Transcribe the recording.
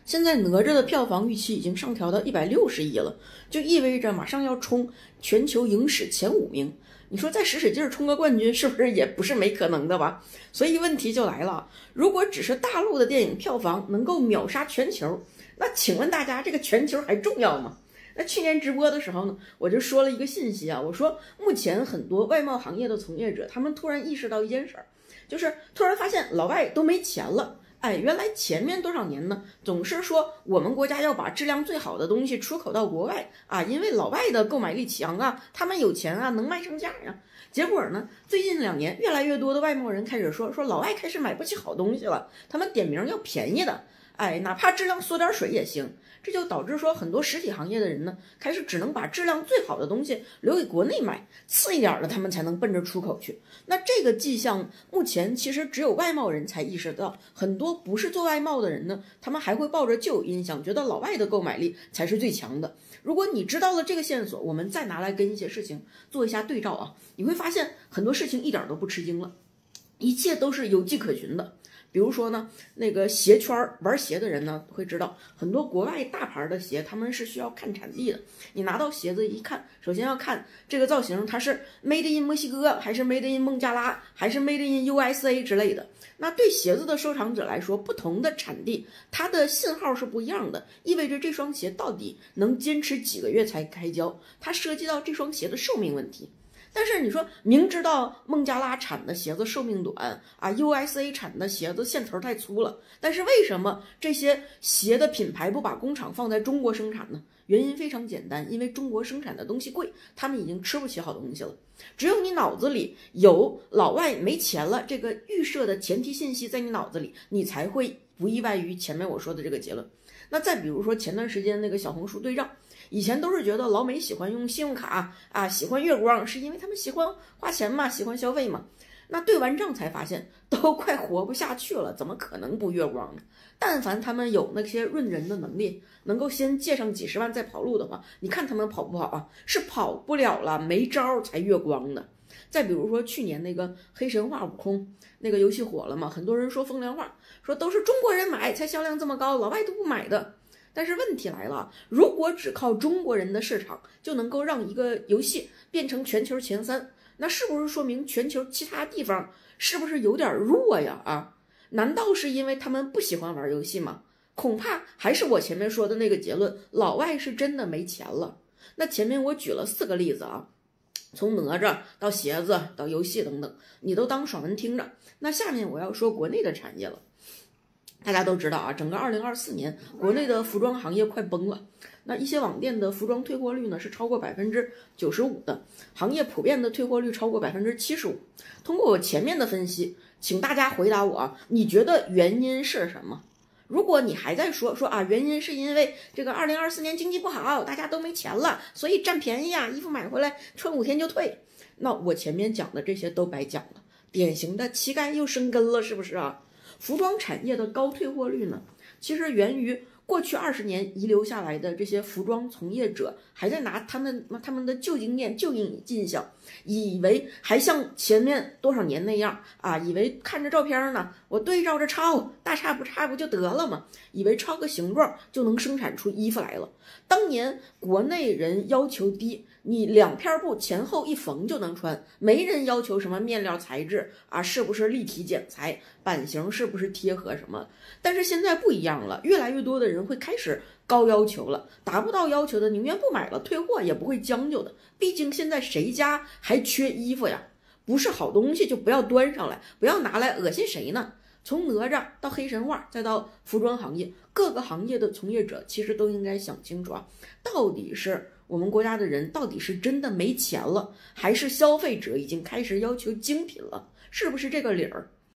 现在哪吒的票房预期已经上调到160亿了，就意味着马上要冲全球影史前5名。你说再使劲冲个冠军，是不是也不是没可能的吧？所以问题就来了，如果只是大陆的电影票房能够秒杀全球，那请问大家这个全球还重要吗？那去年直播的时候呢，我就说了一个信息啊，我说目前很多外贸行业的从业者，他们突然意识到一件事儿，就是突然发现老外都没钱了。原来前面多少年呢，总是说我们国家要把质量最好的东西出口到国外啊，因为老外的购买力强啊，他们有钱啊，能卖上价呀。结果呢，最近2年越来越多的外贸人开始说老外开始买不起好东西了，他们点名要便宜的，哪怕质量缩点水也行。这就导致说很多实体行业的人呢，开始只能把质量最好的东西留给国内买，次一点的他们才能奔着出口去。那这个迹象目前其实只有外贸人才意识到，很多不是做外贸的人呢，他们还会抱着旧有印象，觉得老外的购买力才是最强的。如果你知道了这个线索，我们再拿来跟一些事情做一下对照啊，你会发现很多事情一点都不吃惊了，一切都是有迹可循的。比如说呢，那个鞋圈玩鞋的人呢，会知道很多国外大牌的鞋，他们是需要看产地的。你拿到鞋子一看，首先要看这个造型，它是 Made in 墨西哥，还是 Made in 孟加拉，还是 Made in USA 之类的。那对鞋子的收藏者来说，不同的产地，它的信号是不一样的，意味着这双鞋到底能坚持几个月才开胶，它涉及到这双鞋的寿命问题。但是你说明知道孟加拉产的鞋子寿命短啊 ，USA 产的鞋子线头太粗了，但是为什么这些鞋的品牌不把工厂放在中国生产呢？原因非常简单，因为中国生产的东西贵，他们已经吃不起好东西了。只有你脑子里有老外没钱了这个预设的前提信息在你脑子里，你才会不意外于前面我说的这个结论。那再比如说前段时间那个小红书对账，以前都是觉得老美喜欢用信用卡啊，喜欢月光，是因为他们喜欢花钱嘛，喜欢消费嘛。那对完账才发现都快活不下去了，怎么可能不月光呢？但凡他们有那些润人的能力，能够先借上几十万再跑路的话，你看他们跑不跑啊？是跑不了了，没招才月光的。再比如说去年那个黑神话悟空那个游戏火了嘛，很多人说风凉话，说都是中国人买才销量这么高，老外都不买的。但是问题来了，如果只靠中国人的市场就能够让一个游戏变成全球前3，那是不是说明全球其他地方是不是有点弱呀？难道是因为他们不喜欢玩游戏吗？恐怕还是我前面说的那个结论，老外是真的没钱了。那前面我举了4个例子啊，从哪吒到鞋子到游戏等等，你都当爽文听着。那下面我要说国内的产业了。大家都知道啊，整个2024年国内的服装行业快崩了。那一些网店的服装退货率呢是超过95%的，行业普遍的退货率超过75%。通过我前面的分析，请大家回答我啊，你觉得原因是什么？如果你还在说啊，原因是因为这个2024年经济不好，大家都没钱了，所以占便宜啊，衣服买回来穿5天就退，那我前面讲的这些都白讲了，典型的乞丐又生根了，是不是啊？服装产业的高退货率呢，其实源于过去20年遗留下来的这些服装从业者还在拿他们的旧经验、旧印象，以为还像前面多少年那样啊，以为看着照片呢，我对照着抄，大差不差不就得了吗？以为抄个形状就能生产出衣服来了。当年国内人要求低，你2片布前后一缝就能穿，没人要求什么面料材质啊，是不是立体剪裁，版型是不是贴合什么。但是现在不一样了，越来越多的人会开始高要求了，达不到要求的宁愿不买了，退货也不会将就的。毕竟现在谁家还缺衣服呀？不是好东西就不要端上来，不要拿来恶心谁呢？从哪吒到黑神话再到服装行业，各个行业的从业者其实都应该想清楚啊，到底是我们国家的人到底是真的没钱了，还是消费者已经开始要求精品了？是不是这个理儿？